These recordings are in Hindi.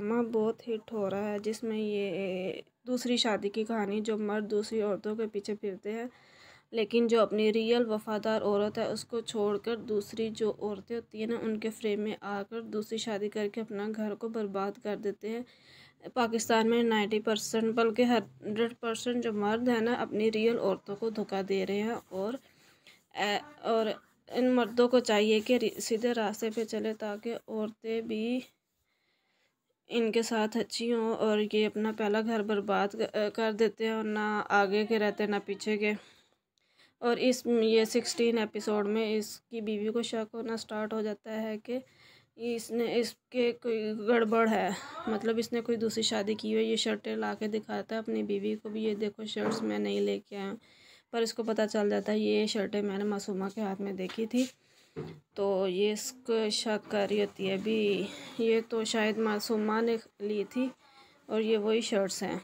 ड्रामा बहुत हिट हो रहा है, जिसमें ये दूसरी शादी की कहानी, जो मर्द दूसरी औरतों के पीछे फिरते हैं, लेकिन जो अपनी रियल वफादार औरत है उसको छोड़कर दूसरी जो औरतें होती हैं ना, उनके फ्रेम में आकर दूसरी शादी करके अपना घर को बर्बाद कर देते हैं। पाकिस्तान में 90% बल्कि 100% जो मर्द है ना, अपनी रियल औरतों को धोखा दे रहे हैं। और इन मर्दों को चाहिए कि सीधे रास्ते पे चले, ताकि औरतें भी इनके साथ अच्छी हों। और ये अपना पहला घर बर्बाद कर देते हैं, और ना आगे के रहते ना पीछे के। और ये 16 एपिसोड में इसकी बीवी को शक होना स्टार्ट हो जाता है कि इसके कोई गड़बड़ है, मतलब इसने कोई दूसरी शादी की हुई। ये शर्टें ला के दिखाता है अपनी बीवी को भी, ये देखो शर्ट्स मैं नहीं लेके आया हूँ। पर इसको पता चल जाता है ये शर्टें मैंने मासूमा के हाथ में देखी थी। तो ये इसको शक कर रही होती है भी, ये तो शायद मासूमा ने ली थी और ये वही शर्ट्स हैं।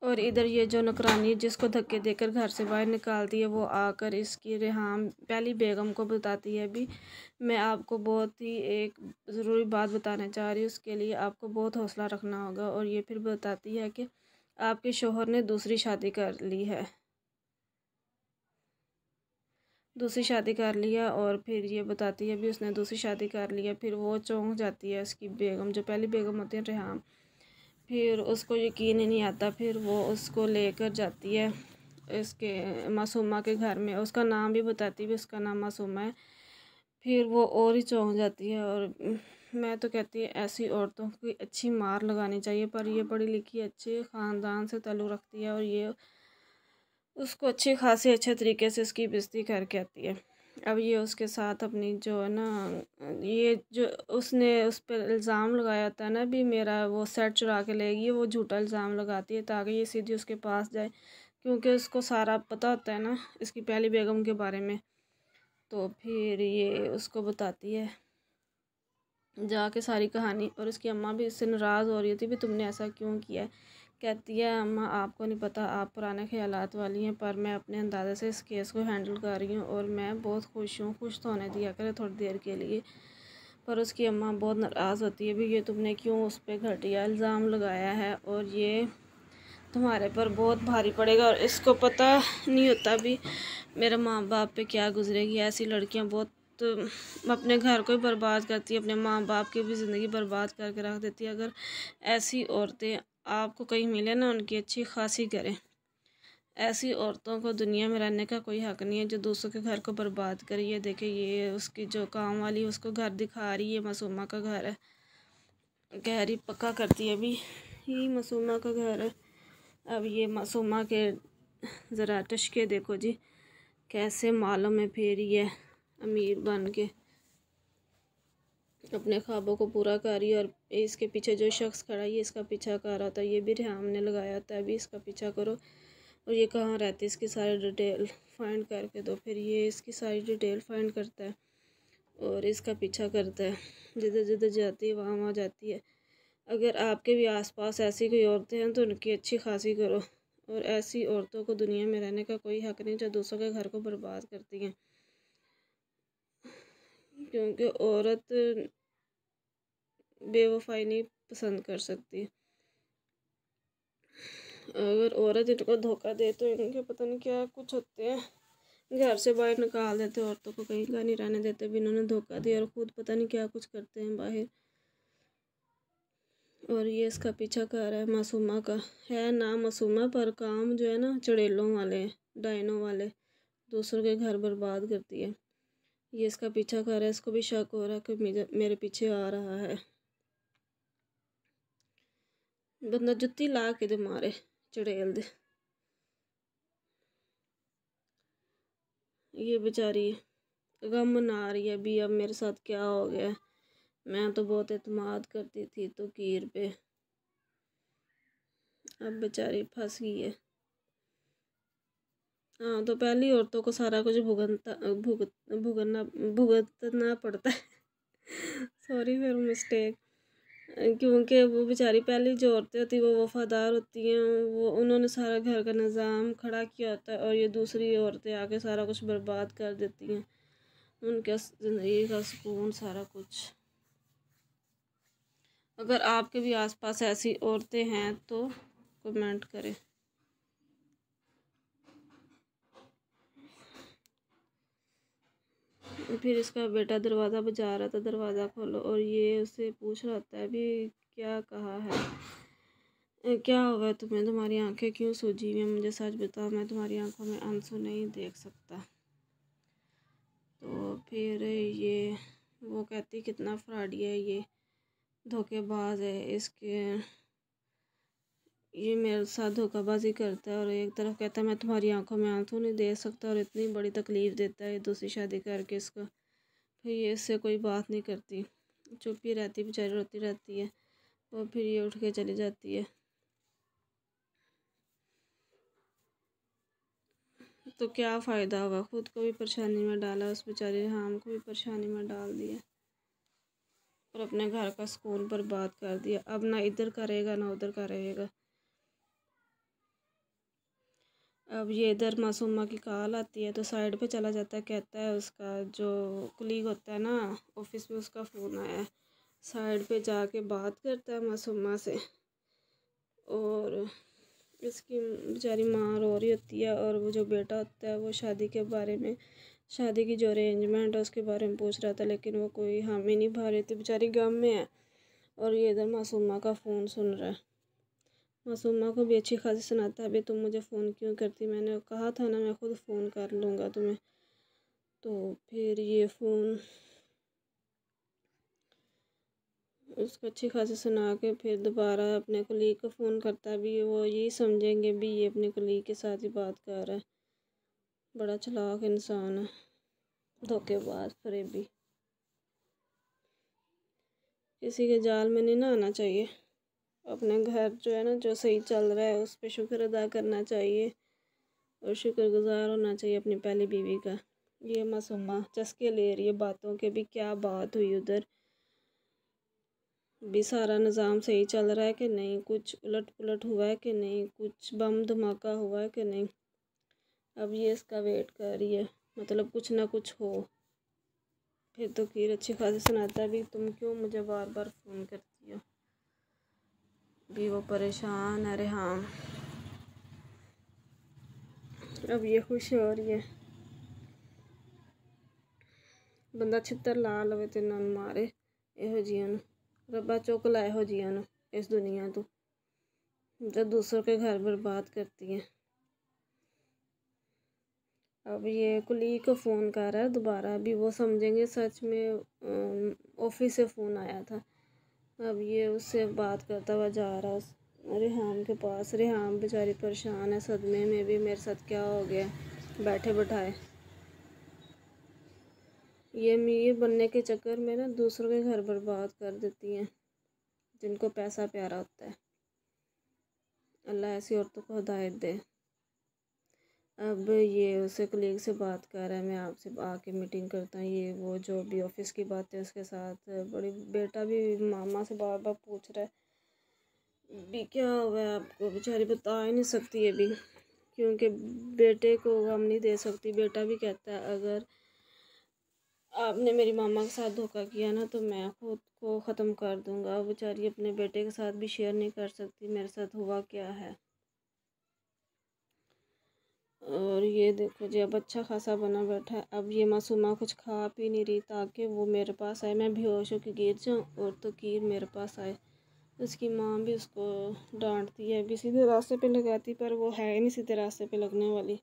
और इधर ये जो नौकरानी जिसको धक्के देकर घर से बाहर निकालती है, वो आकर इसकी रेहान पहली बेगम को बताती है भी, मैं आपको बहुत ही एक ज़रूरी बात बताना चाह रही हूँ, उसके लिए आपको बहुत हौसला रखना होगा। और ये फिर बताती है कि आपके शोहर ने दूसरी शादी कर ली है, दूसरी शादी कर लिया। और फिर ये बताती है भी उसने दूसरी शादी कर लिया। फिर वो चौंक जाती है, उसकी बेगम जो पहली बेगम होती है रेहान, फिर उसको यकीन ही नहीं आता। फिर वो उसको लेकर जाती है इसके मासूमा के घर में, उसका नाम भी बताती है, उसका नाम मासूमा है। फिर वो और ही चौंक जाती है। और मैं तो कहती है ऐसी औरतों की अच्छी मार लगानी चाहिए, पर ये पढ़ी लिखी अच्छे ख़ानदान से ताल्लुक़ रखती है, और ये उसको अच्छी खासी अच्छे तरीके से उसकी बेइज्जती करके आती है। अब ये उसके साथ अपनी जो है ना, ये जो उसने उस पर इल्ज़ाम लगाया था ना भी मेरा वो सेट चुरा के लेगी, वो झूठा इल्ज़ाम लगाती है ताकि ये सीधी उसके पास जाए, क्योंकि उसको सारा पता होता है ना इसकी पहली बेगम के बारे में। तो फिर ये उसको बताती है जाके सारी कहानी। और उसकी अम्मा भी इससे नाराज़ हो रही थी भी तुमने ऐसा क्यों किया है। कहती है अम्मा आपको नहीं पता, आप पुराने ख्यालात वाली हैं, पर मैं अपने अंदाज़े से इस केस को हैंडल कर रही हूँ और मैं बहुत खुश हूँ। खुश तो होने दिया करे थोड़ी देर के लिए। पर उसकी अम्मा बहुत नाराज़ होती है भी ये तुमने क्यों उस पर घटिया इल्ज़ाम लगाया है, और ये तुम्हारे पर बहुत भारी पड़ेगा। और इसको पता नहीं होता भी मेरे माँ बाप पे क्या गुजरेगी। ऐसी लड़कियाँ बहुत अपने घर को ही बर्बाद करती है, अपने माँ बाप की भी ज़िंदगी बर्बाद करके रख देती है। अगर ऐसी औरतें आपको कहीं मिले ना, उनकी अच्छी खासी करें। ऐसी औरतों को दुनिया में रहने का कोई हक़ नहीं है जो दूसरों के घर को बर्बाद करे। ये देखे ये उसकी जो काम वाली उसको घर दिखा रही है, मासूमा का घर है, कह रही पक्का करती है भी यही मासूमा का घर है। अब ये मासूमा के ज़रा टशके देखो जी, कैसे मालों में फेरी है, अमीर बन के अपने ख्वाबों को पूरा कर रही है। और इसके पीछे जो शख्स खड़ा है ये इसका पीछा कर रहा था, ये भी रेहान ने लगाया था अभी इसका पीछा करो, और ये कहाँ रहती है इसकी सारी डिटेल फाइंड करके दो। फिर ये इसकी सारी डिटेल फाइंड करता है और इसका पीछा करता है, जिधर जिधर जाती है वहाँ वहाँ जाती है। अगर आपके भी आसपास ऐसी कोई औरतें हैं तो उनकी अच्छी खासी करो। और ऐसी औरतों को दुनिया में रहने का कोई हक़ नहीं जो दूसरों के घर को बर्बाद करती हैं, क्योंकि औरत बेवफाई नहीं पसंद कर सकती। अगर औरत इनको धोखा दे तो इनके पता नहीं क्या कुछ होते हैं, घर से बाहर निकाल देते, औरतों को कहीं का नहीं रहने देते भी इन्होंने धोखा दिया, और ख़ुद पता नहीं क्या कुछ करते हैं बाहर। और ये इसका पीछा कर रहा है, मासूमा का है नाम मासूमा, पर काम जो है ना चुड़ैलों वाले, डायनों वाले, दूसरों के घर बर्बाद करती है। ये इसका पीछा कर रहा है, इसको भी शक हो रहा है कि मेरे पीछे आ रहा है। बंदा जुत्ती ला के दे मारे चुड़ैल दे। ये बेचारी गम मना रही है भी अब मेरे साथ क्या हो गया, मैं तो बहुत एतमाद करती थी तो कीर पे, अब बेचारी फंस गई है। हाँ, तो पहली औरतों को सारा कुछ भुगतना पड़ता है सॉरी फॉर मिस्टेक, क्योंकि वो बेचारी पहली जो औरतें होती हैं वो वफ़ादार होती हैं, वो उन्होंने सारा घर का निज़ाम खड़ा किया होता है, और ये दूसरी औरतें आके सारा कुछ बर्बाद कर देती हैं। उनके ज़िंदगी का सुकून सारा कुछ। अगर आपके भी आसपास ऐसी औरतें हैं तो कमेंट करें। फिर इसका बेटा दरवाज़ा बजा रहा था, दरवाज़ा खोलो, और ये उससे पूछ रहा था अभी क्या कहा है, क्या हुआ तुम्हें, तुम्हारी आंखें क्यों सूजी हुई हैं, मुझे सच बताओ, मैं तुम्हारी आंखों में आंसू नहीं देख सकता। तो फिर ये वो कहती कितना फ्रॉडी है ये, धोखेबाज है, ये मेरे साथ धोखाबाजी करता है, और एक तरफ कहता है मैं तुम्हारी आंखों में आंसू नहीं दे सकता, और इतनी बड़ी तकलीफ़ देता है दूसरी शादी करके इसको। फिर ये इससे कोई बात नहीं करती, चुप ही रहती, बेचारी रोती रहती है, और फिर ये उठ के चली जाती है। तो क्या फ़ायदा हुआ, खुद को भी परेशानी में डाला, उस बेचारे हम को भी परेशानी में डाल दिया, और अपने घर का सुकून बर्बाद कर दिया। अब ना इधर का रहेगा ना उधर का रहेगा। अब ये इधर मासूमा की कॉल आती है तो साइड पे चला जाता है, कहता है उसका जो कुलीग होता है ना ऑफिस में, उसका फ़ोन आया है। साइड पे जाके बात करता है मासूमा से, और इसकी बेचारी माँ रो रही होती है, और वो जो बेटा होता है वो शादी के बारे में, शादी की जो अरेंजमेंट है उसके बारे में पूछ रहा था, लेकिन वो कोई हामी नहीं भर रही थी, बेचारी गम में है। और ये इधर मासूमा का फ़ोन सुन रहा है। मासूमा को भी अच्छी खासी सुनाता है, अभी तुम मुझे फ़ोन क्यों करती, मैंने कहा था ना मैं खुद फ़ोन कर लूँगा तुम्हें। तो फिर ये फ़ोन उसको अच्छी खासी सुना के फिर दोबारा अपने कुलीग को फ़ोन करता है। भी वो यही समझेंगे भी ये अपने कुलीग के साथ ही बात कर रहा है, बड़ा चालाक इंसान है, धोखेबाज फरेबी। किसी के जाल में नहीं ना आना चाहिए। अपने घर जो है ना, जो सही चल रहा है उस पर शुक्र अदा करना चाहिए, और शुक्रगुजार होना चाहिए अपनी पहली बीवी का। ये मासूमा चस्के ले रही है बातों के, भी क्या बात हुई उधर, भी सारा निज़ाम सही चल रहा है कि नहीं, कुछ उलट पुलट हुआ है कि नहीं, कुछ बम धमाका हुआ है कि नहीं। अब ये इसका वेट कर रही है, मतलब कुछ ना कुछ हो। फिर तो कीर अच्छी खासी सुनाता है, भी तुम क्यों मुझे बार बार फ़ोन करती हो। भी वो परेशान है रेहान। अब ये खुश हो रही है। बंदा छितर ला लवे ते ना मारे, ਇਹੋ ਜਿਹੀਆਂ ਨੂੰ रब्बा चुक ला ਇਹੋ ਜਿਹੀਆਂ ਨੂੰ इस दुनिया तो, जो दूसरों के घर बर्बाद करती हैं। अब ये कुली को फ़ोन कर रहा है दोबारा, अभी वो समझेंगे सच में ऑफिस से फ़ोन आया था। अब ये उससे बात करता हुआ जा रहा है रेहान के पास। रेहान बेचारी परेशान है, सदमे में भी, मेरे साथ क्या हो गया, बैठे बैठाए। ये मीर बनने के चक्कर में ना दूसरों के घर बर्बाद कर देती हैं, जिनको पैसा प्यारा होता है। अल्लाह ऐसी औरतों को हिदायत दे। अब ये उसे कलीग से बात कर रहा है, मैं आपसे आके मीटिंग करता हूँ, ये वो जो भी ऑफिस की बातें उसके साथ। बड़ी बेटा भी मामा से बार बार पूछ रहा है भी क्या हुआ है आपको, बेचारी बता ही नहीं सकती है भी, क्योंकि बेटे को गम नहीं दे सकती। बेटा भी कहता है अगर आपने मेरी मामा के साथ धोखा किया ना तो मैं खुद को ख़त्म कर दूंगा। बेचारी अपने बेटे के साथ भी शेयर नहीं कर सकती मेरे साथ हुआ क्या है। और ये देखो जी अब अच्छा खासा बना बैठा है। अब ये मासूमा कुछ खा पी नहीं रही ताकि वो मेरे पास आए, मैं बेहोश होकर गिर जाऊँ और तो कीर मेरे पास आए। उसकी माँ भी उसको डांटती है, भी सीधे रास्ते पे लगाती, पर वो है ही नहीं सीधे रास्ते पे लगने वाली।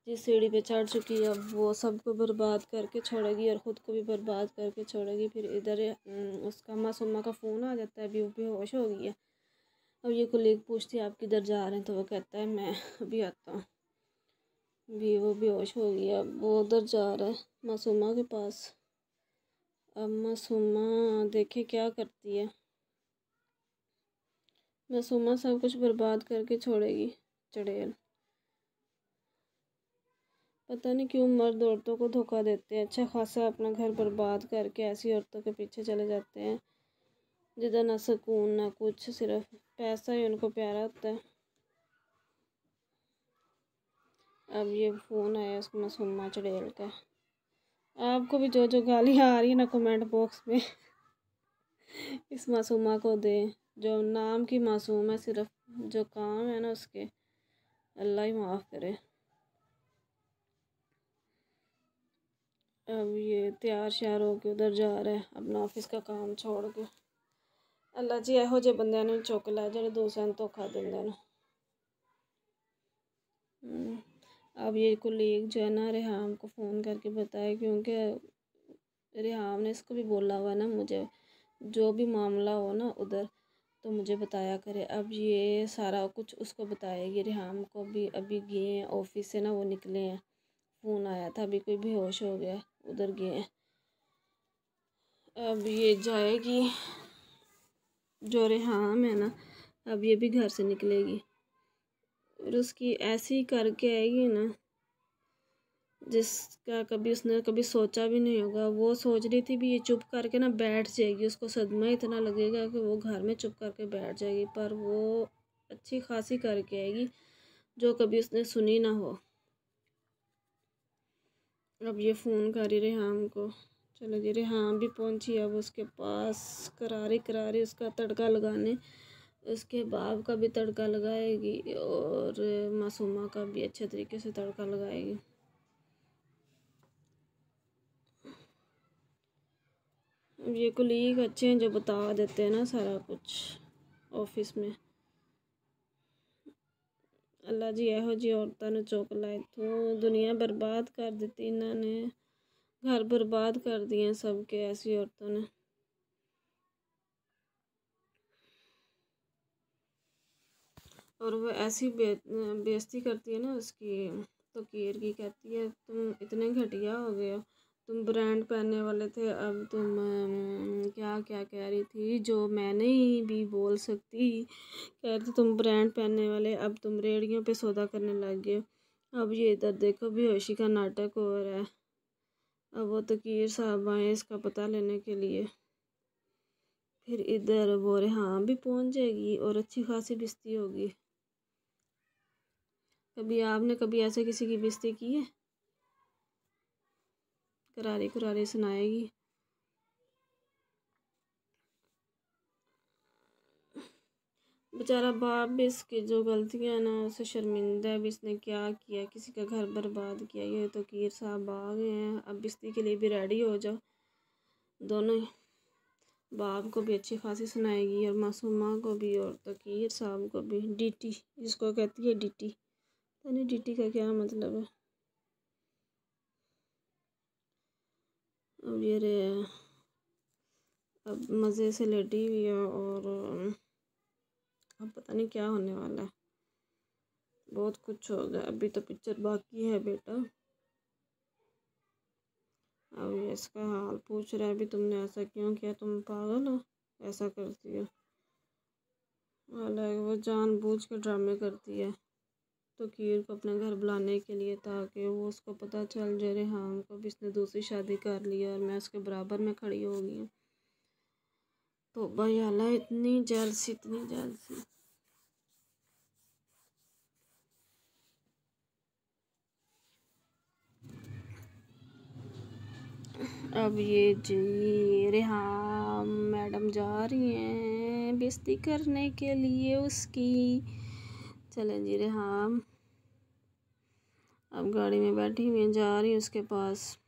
जिस सीढ़ी पे चढ़ चुकी है अब वो सबको बर्बाद करके छोड़ेगी और ख़ुद को भी बर्बाद करके छोड़ेगी। फिर इधर उसका मासूमा का फ़ोन आ जाता है, अभी वो बेहोश हो गई है। अब ये कुलीग पूछती है आप किधर जा रहे हैं, तो वो कहता है मैं अभी आता हूँ। भी वो बेहोश हो गई है, अब वो उधर जा रहा है मासूमा के पास। अब मासूमा देखे क्या करती है। मासूमा सब कुछ बर्बाद करके छोड़ेगी चड़ेल। पता नहीं क्यों मर्द औरतों को धोखा देते हैं, अच्छा खासा अपना घर बर्बाद करके ऐसी औरतों के पीछे चले जाते हैं जिधर ना सुकून ना कुछ, सिर्फ पैसा ही उनको प्यारा होता है। अब ये फ़ोन आया उसको मासूमा चड़ेल का, आपको भी जो जो गालियाँ आ रही है ना कमेंट बॉक्स में इस मासूमा को दे, जो नाम की मासूम है, सिर्फ जो काम है ना उसके अल्लाह ही माफ़ करे। अब ये तैयार श्यार होके उधर जा रहा है अपना ऑफिस का काम छोड़ के। अल्लाह जी एहो जे बंदे ने चुक लै जो दूसरे धोखा देंगे ना। अब ये कोलीग जो है ना रेहाम को फ़ोन करके बताए, क्योंकि रेहाम ने इसको भी बोला हुआ है ना, मुझे जो भी मामला हो ना उधर तो मुझे बताया करे। अब ये सारा कुछ उसको बताएगी रेहाम को। भी अभी गए हैं ऑफिस से ना, वो निकले हैं, फ़ोन आया था, अभी कोई बेहोश हो गया, उधर गए हैं। अब ये जाएगी जो रेहाम है ना, अब ये भी घर से निकलेगी और उसकी ऐसी करके आएगी ना जिसका कभी उसने कभी सोचा भी नहीं होगा। वो सोच रही थी भी ये चुप करके ना बैठ जाएगी, उसको सदमा इतना लगेगा कि वो घर में चुप करके बैठ जाएगी, पर वो अच्छी खासी करके आएगी जो कभी उसने सुनी ना हो। अब ये फ़ोन कर रही रेहाम को, चलो जी रेहाम भी पहुंची अब उसके पास, करारी करारी उसका तड़का लगाने, उसके बाप का भी तड़का लगाएगी और मासूमा का भी अच्छे तरीके से तड़का लगाएगी। ये कुलीग अच्छे हैं जो बता देते हैं ना सारा कुछ ऑफिस में। अल्लाह जी एहो जी औरतों ने चुक लाए तो दुनिया बर्बाद कर दी इन्होंने, घर बर्बाद कर दिए सबके ऐसी औरतों ने। और वो ऐसी बेइज्जती करती है ना उसकी, तो कीर की कहती है तुम इतने घटिया हो गए हो, तुम ब्रांड पहनने वाले थे, अब तुम क्या क्या कह रही थी जो मैं नहीं भी बोल सकती, कह रही थी तुम ब्रांड पहनने वाले, अब तुम रेहड़ियों पे सौदा करने लग गए। अब ये इधर देखो बेहोशी का नाटक हो रहा है। अब वो तकीर साहब आए इसका पता लेने के लिए, फिर इधर वो रेहाम भी पहुंच जाएगी और अच्छी खासी बेइज्जती होगी। कभी आपने कभी ऐसे किसी की बेइज्जती की है? करारी करारी सुनाएगी। बेचारा बाप भी इसकी जो गलतियां ना उसे शर्मिंदा है, भी इसने क्या किया, किसी का घर बर्बाद किया। ये तो कीर साहब आ गए हैं, अब बेइज्जती के लिए भी रेडी हो जाओ दोनों ही। बाप को भी अच्छी खासी सुनाएगी और मासूमा को भी और तकीर साहब को भी। डीटी जिसको कहती है डीटी, तो नहीं डीटी का क्या मतलब है। अब ये रे अब मज़े से लेटी हुई है और अब पता नहीं क्या होने वाला है, बहुत कुछ होगा, अभी तो पिक्चर बाकी है बेटा। अब ये इसका हाल पूछ रहा है भी तुमने ऐसा क्यों किया, तुम पागल हो, ऐसा करती हो। हालांकि वो जानबूझ के ड्रामे करती है तो कीर को अपने घर बुलाने के लिए, ताकि वो उसको पता चल जाए रेहान को भी इसने दूसरी शादी कर ली है और मैं उसके बराबर में खड़ी हो गई हूँ। तो भाई अल्लाह इतनी जेलसी, इतनी जेलसी। अब ये जी रेहान मैडम जा रही हैं बेइज्जती करने के लिए उसकी। चलें जी रेहान अब गाड़ी में बैठी हुई जा रही है उसके पास।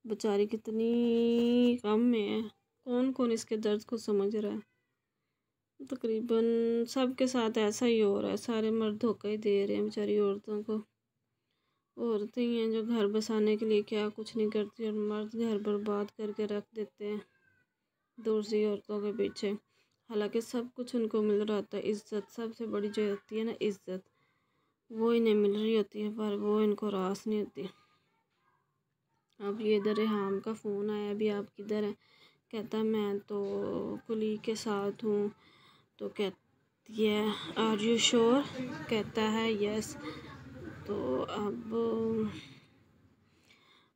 बेचारी कितनी कम में है, कौन कौन इसके दर्द को समझ रहा है। तकरीबन सबके साथ ऐसा ही हो रहा है, सारे मर्द धोखा ही दे रहे हैं बेचारी औरतों को। औरतें ही हैं जो घर बसाने के लिए क्या कुछ नहीं करती और मर्द घर बर्बाद करके रख देते हैं दूसरी औरतों के पीछे। हालांकि सब कुछ उनको मिल रहा होता है, इज्जत सबसे बड़ी जो होती है ना, इज्जत वो इन्हें मिल रही होती है, पर वो इनको रास नहीं होती। अब ये इधर रेहाम का फ़ोन आया, अभी आप किधर हैं, कहता मैं तो कुली के साथ हूँ। तो कहती है आर यू श्योर, कहता है यस। तो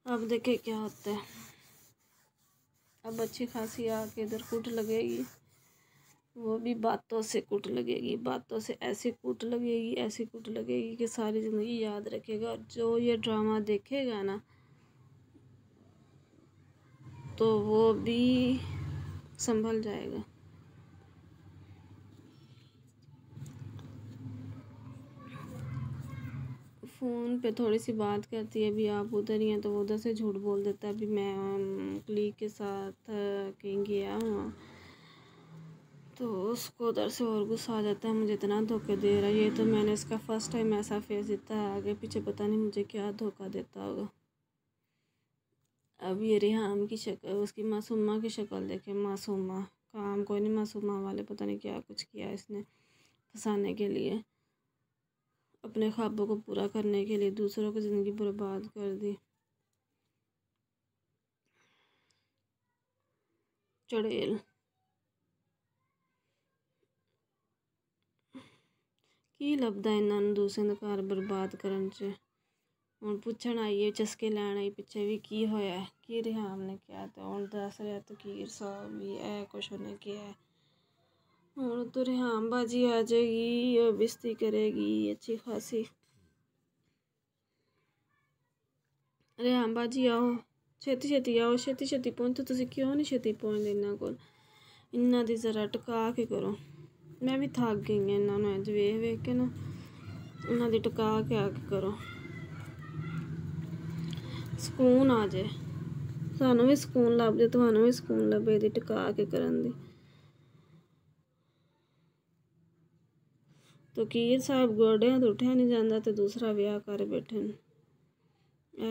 अब देखे क्या होता है। अब अच्छी खासी आके इधर कूट लगेगी, वो भी बातों से कूट लगेगी, बातों से ऐसी कूट लगेगी, ऐसी कूट लगेगी कि सारी ज़िंदगी याद रखेगा। और जो ये ड्रामा देखेगा ना तो वो भी संभल जाएगा। फ़ोन पे थोड़ी सी बात करती है, अभी आप उधर ही हैं तो वो उधर से झूठ बोल देता है, अभी मैं क्लीग के साथ कहीं गया हूँ, तो उसको उधर से और गुस्सा आ जाता है, मुझे इतना धोखा दे रहा है। ये तो मैंने इसका फ़र्स्ट टाइम ऐसा फेस देता है, आगे पीछे पता नहीं मुझे क्या धोखा देता होगा। अब ये रेहान की शक्ल, उसकी मासूमा की शक्ल देखे, मासूमा काम कोई नहीं, मासूमा वाले पता नहीं क्या कुछ किया इसने फंसाने के लिए, अपने ख्वाबों को पूरा करने के लिए दूसरों की ज़िंदगी बर्बाद कर दी। चुड़ैल की लभदा इन्हां नूं दूसरे दा घर बर्बाद करन च। हुण पुछण आई है, चस्के लैण आई पिछे भी की होया है, की रेहान ने किया, तो हुण दस रहा तकीर साहब भी है कुछ उन्हें किया है। हुण तो रेहान बाजी आ जाएगी और बेइज्जती करेगी अच्छी खासी। रेहान बाजी आओ, छेती छेती आओ, छेती छेती पहुँचो, तुसीं क्यों नहीं छेती पहुँचदे इन्हां कोल, इन्हां दी जरा टका के करो। मैं भी थक गई हाँ इन्हां नूं अज वेख वेख के ना, इन्हां दी टका के आके करो, सुकून आ जाए, सानू भी सुकून लभ जाए, तुहानू भी सुकून लभे इहदी टका के करन दी। तो कीर साहब गोडियां तो उठिया नहीं जाता तो दूसरा विआह कर बैठे न।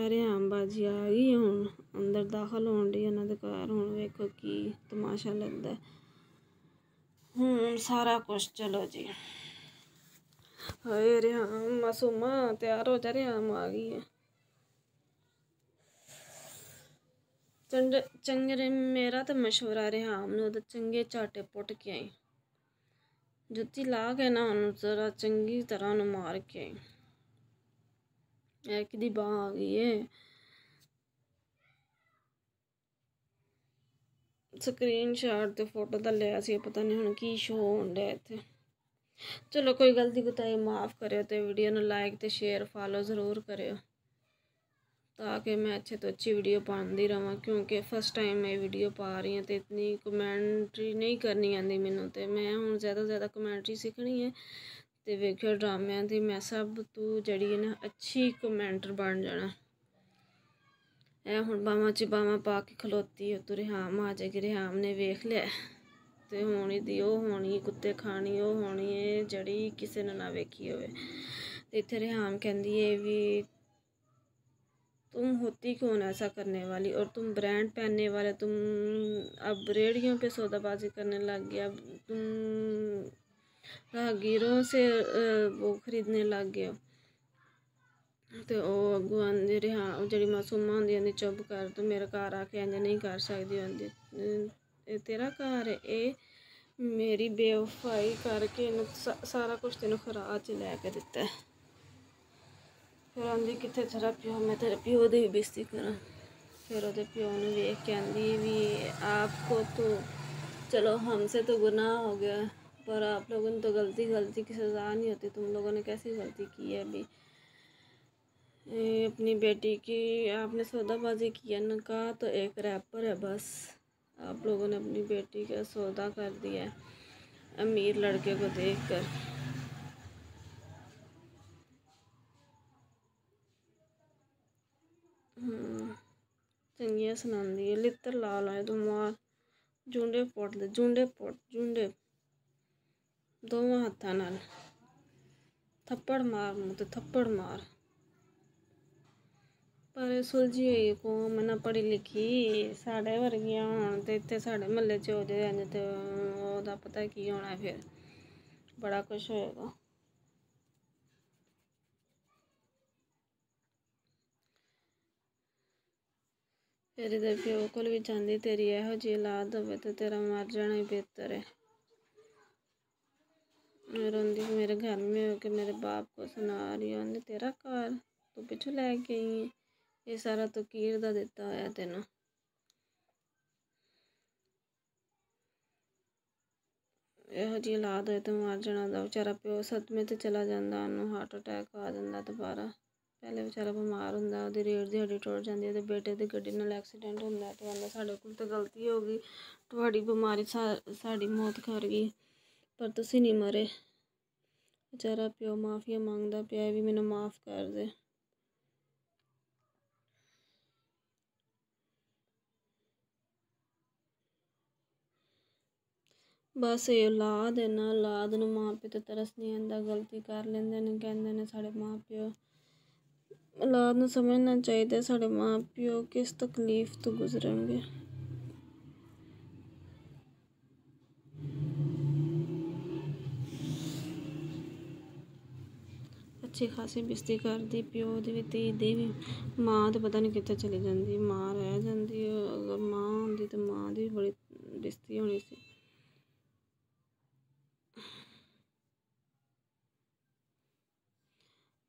रेहान बाजी आ गई हुण अंदर दाखल होण डी इन्हां दे घर, हुण वेखो की तमाशा लगदा है। हुण सारा कुछ चलो जी। हाय रेहान मासूमा तैयार हो जा, रेहान आ गई है। चंगे मेरा तो मशवरा रेहान नूं ओहदे चंगे झाटे पुट के आई, जुत्ती ला के ना उन्होंने जरा चंगी तरह उन्हें मार के आई। एक दी बांह आ गई है। स्क्रीन शॉट ते फोटो तो लिया सी, पता नहीं हुण की शो होण डया इत्थे। चलो कोई गलती कोताही माफ़ करियो, ते वीडियो नूं लाइक ते शेयर फॉलो ज़रूर करियो, ताकि मैं अच्छे तो अच्छी वीडियो पाती रहां, क्योंकि फर्स्ट टाइम मैं वीडियो पा रही हूँ, तो इतनी कमेंट्री नहीं करनी आती मैनू, तो मैं हुण ज़्यादा ज़्यादा कमेंट्री सीखनी है, तो वेखियो ड्रामिਆਂ ਦੀ मैं सब तू जड़ी है ना अच्छी कमेंटर बन जाना। ए हुण बावां च बावां पा के खलोती है, तो रेहान आ जाएगी, रेहान ने वेख लिया, तो होनी दी ओह होनी कुत्ते खानी ओह होनी है जड़ी किसी ने ना वेखी होवे। तो इत्थे रेहान कहती है भी तुम होती कौन ऐसा करने वाली, और तुम ब्रांड पहनने वाले, तुम अब रेडियो पे सौदाबाजी करने लग गया, तुम राहगीरों से वो खरीदने लग गए। तो वह अगू आंदी रेहान जी मासूमा होंदी आंदी चुप कर, तू मेरे घर आके इंज नहीं कर सकती होंदी, तेरा घर है, ये मेरी बेवफाई करके सारा कुछ तेन खराज च लैके दिता है। फिर आंदी कितने तेरा प्यो, मैं तेरे प्यो की भी बेइज्जती करा। फिर वो प्यो ने वेख के आंदी भी आपको तो चलो हमसे तो गुनाह हो गया, पर आप लोगों ने तो गलती की सज़ा नहीं होती, तुम लोगों ने कैसी गलती की है अभी अपनी बेटी की आपने सौदाबाजी किया न, कहा तो एक रैपर है बस, आप लोगों ने अपनी बेटी का सौदा कर दिया है अमीर लड़के को देखकर। चंगियां सुनांदी है, लित्तर ला लाए तो मार जूंडे पुट दे, जूंडे पुट जूंडे दोवां हत्थां नाल थप्पड़ मार, मुँह ते थप्पड़ मार। पर सुलझी हुई कौम ना पढ़ी लिखी, साढ़े वर्गियां होण ते इत्थे साढ़े म्हल्ले च हो जाए इंज, ते ओहदा पता की होना, फिर बड़ा कुछ होएगा। फिर इहदे प्यो कोल भी जांदी, तेरी इहो जी औलाद होवे ते तेरा मर जाना ही बेहतर है। रोंदी मेरे घर में हो के मेरे बाप को सुना रही हो, तेरा घर तू पिछू लै गई है, ये सारा तो कीर दा दिता होया तेनों। ਇਹੋ ਜਿਹੀ औलाद होए तो मर जाना, दा बेचारा प्यो सदमे ते चला जाता, उन्होंने हार्ट अटैक आ जाता दोबारा। पहले बेचारा बीमार होंदा, ਉਹਦੀ ਰੀੜ੍ਹ ਦੀ ਹੱਡੀ ਟੁੱਟ ਜਾਂਦੀ ਹੈ, ਤੇ ਬੇਟੇ ਦੀ ਗੱਡੀ ਨਾਲ ਐਕਸੀਡੈਂਟ ਹੁੰਦਾ ਤੇ ਕਹਿੰਦਾ ਸਾਡੇ ਕੋਲ ਤਾਂ ਗਲਤੀ ਹੋ ਗਈ, ਤੁਹਾਡੀ ਬਿਮਾਰੀ ਸਾਡੀ ਮੌਤ ਕਰ ਗਈ, ਪਰ ਤੁਸੀਂ ਨਹੀਂ ਮਰੇ। बेचारा प्यो माफ़िया मंगदा पिया भी मैनू माफ़ कर दे। बस ये औलाद है ना, औलाद नूं मां प्यो ते तरस नहीं आंदा, गलती कर लेंदे ने, कहंदे ने साढ़े मां प्यो। औलाद नूं समझना चाहिए साढ़े मां प्यो किस तकलीफ तो गुजरनगे। अच्छी खासी बेइज्जती करदी प्यो दी भी, धी दी भी। मां तो पता नहीं कित्थे चली जांदी, मां रह जांदी। अगर मां होंदी तो मां दी भी बड़ी बेइज्जती होनी सी।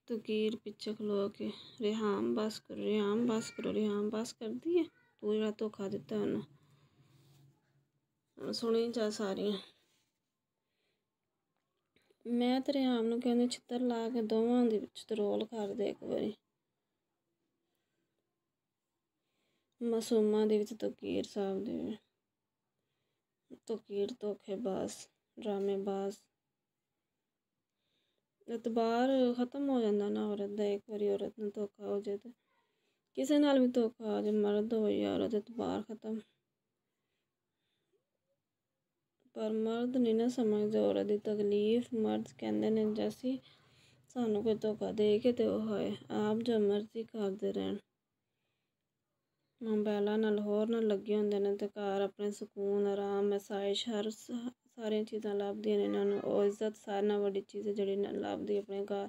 तकीर पिछे खलो के रेहान बस करो, रेहान बस करो, रेहान बस कर दी है तू जो धोखा दिता उन्हें सुनी जा सारियां। मैं तो रेहान नूं कहंदी छित्तर ला के दोवां दे विच तरोल कर दे एक बारी। मासूमा दे विच तकीर साहब दे तकीर धोखेबाज ड्रामेबाज। एतबार खत्म हो जाता ना औरत का, एक बारी औरत नूं धोखा हो जाए तो किसी नाल भी धोखा हो जाए, मर्द हो या औरत, एतबार खत्म। पर मर्द नहीं ना समझते औरत की तकलीफ। मर्द कहते ने जैसी सानू कोई धोखा दे के तो होए, आप जो मर्जी करते रहन। मोबाइलों नाल होर नाल लगे होंदे ने ते घर अपने सुकून आराम आसाइश हर सारियां चीज़ां लभदियां ने इन्हां नूं। ओह इज्जत सारें नाल बड़ी चीज़ है जिहड़ी लभदी अपने घर।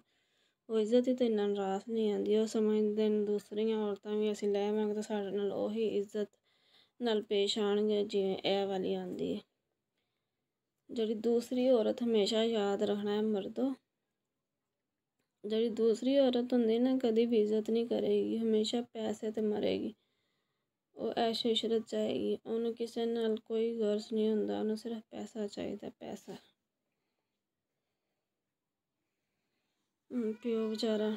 ओह इज्जत ही तो इन्हां नूं रास नहीं आंदी। ओह समझदे न दूसरियां औरतां भी असीं लैवांगे तो साडे नाल ओही इज्जत नाल पेश आणगे जिवें इह वाली आंदी है। जिहड़ी दूसरी औरत हमेशा याद रखना है मर्दो, जिहड़ी दूसरी औरत होंदी ना कभी भी इज्जत नहीं करेगी, हमेशा पैसे ते मरेगी। वो ऐशो इशरत चाहेगी, उन्हें किसी नाल कोई गर्ज नहीं होंदा, उन्हें सिर्फ पैसा चाहिए, पैसा। प्यो बेचारा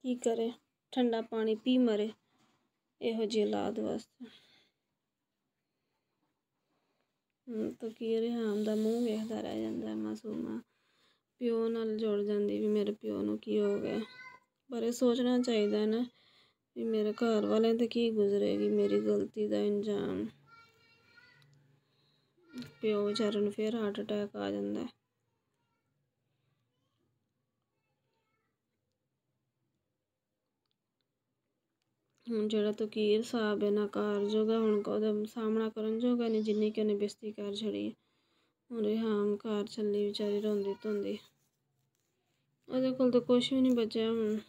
की करे, ठंडा पानी पी मरे इहो जी औलाद वास्ते। तो की रेहान दा मूँह वेखदा रह जांदा मासूमा, प्यो नाल जुड़ जांदी भी मेरे प्यो नूं की हो गया। पर यह सोचना चाहिए ना भी मेरे घर वाले ते की गुजरेगी मेरी गलती का इंजाम। प्यो बेचारे नूं फिर हार्ट अटैक आ जांदा है। हुण जेह्ड़ा तकीर साहब है ना घर जोगा हुण ओहदा सामना करन जोगा नहीं, जिन्नी कि उन्हें बेइज्जती कर छड़ी। हुण रेहान घर चली बेचारी रोंदी धोंदी, ओहदे कोल तो कुछ भी नहीं बचेआ हुण।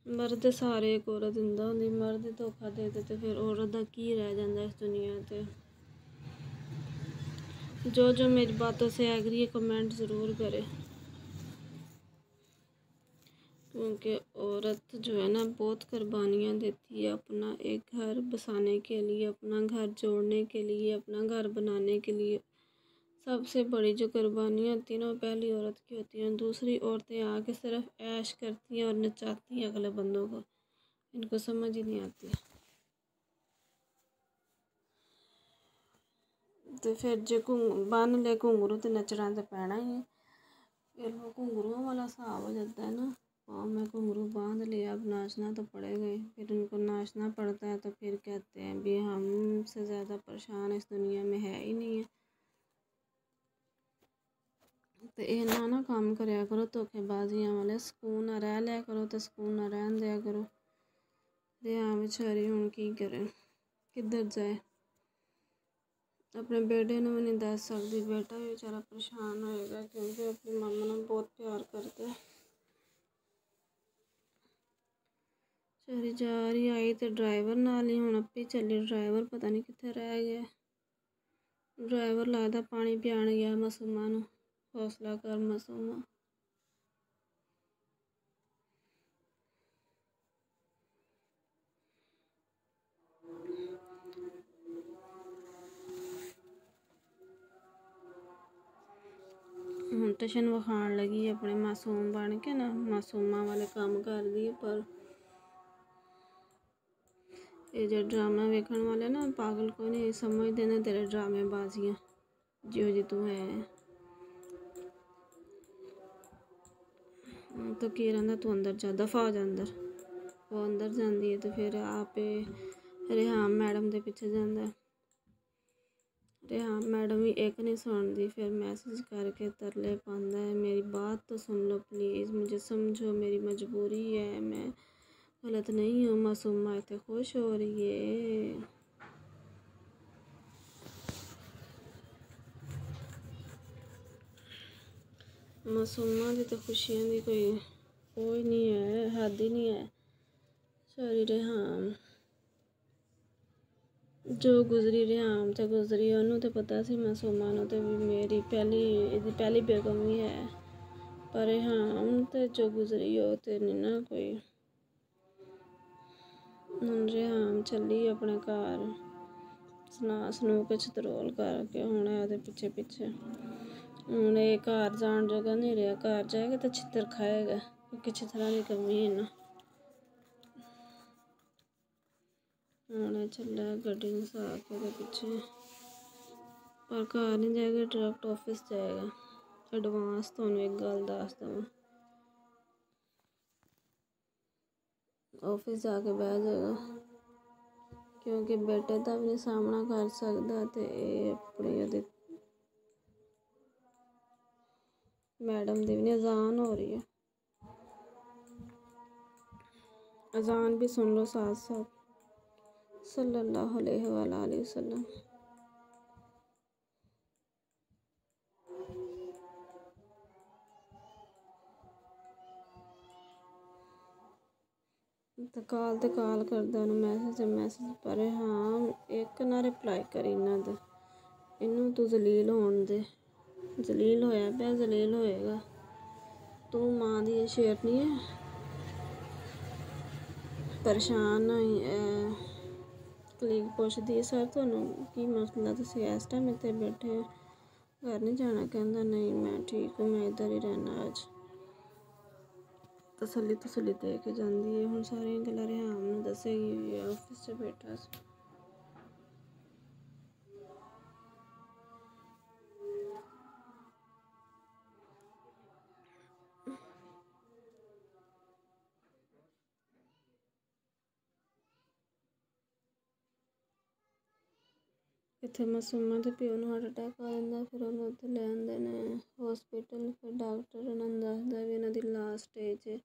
मर्द सारे इक औरत दिंदा होंदी, मर्द धोखा दे दे तो फिर औरत दा की रह जांदा इस दुनिया ते। जो मेरी बातों से एग्री है कमेंट ज़रूर करे, क्योंकि औरत जो है ना बहुत कुर्बानियाँ देती है अपना एक घर बसाने के लिए, अपना घर जोड़ने के लिए, अपना घर बनाने के लिए। सबसे बड़ी जो कुर्बानियाँ होती हैं ना वो पहली औरत की होती हैं। दूसरी औरतें आके सिर्फ ऐश करती हैं और नचाती हैं अगले बंदों को, इनको समझ ही नहीं आती। तो फिर जो बन ले घुंघरू तो नचना तो पैना ही है। फिर वो घुंघरुओं वाला हिसाब हो जाता है ना, और मैं घुंघरू बांध लिया अब नाचना तो पड़ेगा ही। फिर उनको नाचना पड़ता है तो फिर कहते हैं भी हमसे ज़्यादा परेशान इस दुनिया में है ही नहीं है। तो इन्ना ना काम कराया करो धोखेबाजियां वाले, सुकून ना रह लिया करो तो सुकून ना रहन दिया करो। रेहान बेचारी हुण की करे, किधर जाए, अपने बेटे ने भी नहीं दस सकती। बेटा भी बेचारा परेशान होएगा क्योंकि अपनी मम्मा ने बहुत प्यार करता है। चली जा रही आई तो ड्राइवर नाल ही, हुण आपे चली, ड्राइवर पता नहीं कित्थे रह गया। ड्राइवर लगदा पानी पियाण गया मासूमा नूं। हौसला कर मासूमा। हुण टशन विखाण लगी अपने मासूम बन के ना, मासूमा वाले काम कर दिए। पर ये जो ड्रामा वेखण वाले ना पागल को नहीं समझते ने तेरे ड्रामेबाजियाँ जो जी तू है। तो की रहा तू अंदर जा, दफा हो जा अंदर। वो अंदर जाती है तो फिर आप रेहाम मैडम के पीछे जाता। रेहाम मैडम भी एक नहीं सुनती, फिर मैसेज करके तरले पाता है, मेरी बात तो सुन लो प्लीज़, मुझे समझो, मेरी मजबूरी है, मैं गलत नहीं हूँ, मासूमा इतने खुश हो रही है। मासूमा की तो खुशियाँ की कोई नहीं है, हद ही नहीं है। सॉरी रेहाम, जो गुजरी रेहाम तो गुजरी, उन्होंने तो पता सी मासूमा नूं तो भी मेरी पहली बेगम ही है। पर रेहाम तो जो गुजरी हो तो नहीं ना कोई। हुण रेहाम चली अपने घर सना सनू के छतरोल करके, हुण ओहदे पिछे पिछे हुण ये घर जान जगह नहीं रहा, घर जाएगा तो छितर खाएगा क्योंकि छितरा की कमी है ना। हुण चला गड्डी नसा के पिछे, पर घर नहीं जाएगा, डायरैक्ट ऑफिस जाएगा। एडवांस तुहानूं एक गल दस दवां, ऑफिस जाके बह जाएगा क्योंकि बेटे का भी नहीं सामना कर सकता। तो ये अपनी मैडम की भी नहीं अजान हो रही है, अजान भी सुन लो साथ साथ, सल्लल्लाहु अलैहि वसल्लम। तो काल करदा मैसेज पर हाँ एक ना रिप्लाई करी इन्हां दे, इनू तू जलील होण दे, जलील होया पिया, जलील होएगा। तू मां दी शेरनी है, परेशान होई कलीग पुछदी सर तुहानूं की मसला, तुसीं इस टाइम इत्थे बैठे घर नहीं जाना? कहंदा नहीं मैं ठीक हूँ, मैं इधर ही रहना आज। तसल्ली दे के जाती है। हुण सारियां गल्लां रेहाम नूं दसेगी, ऑफिस च बैठा सी। इत्थे मासूमा दे प्यो नूं हार्ट अटैक आ जांदा, फिर उन्हें उत्थे लै आंदे ने हॉस्पिटल। फिर डॉक्टर उन्हां नूं दसदा भी इन्हां दी लास्ट स्टेज है,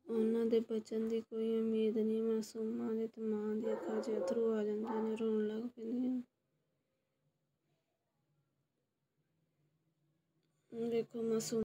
उन्हां दे बचन दी कोई उम्मीद नहीं। मासूमा दी ते मां दी अक्खां च अथरू आ जांदे ने, रोन लग पैंदियां। देखो मासूम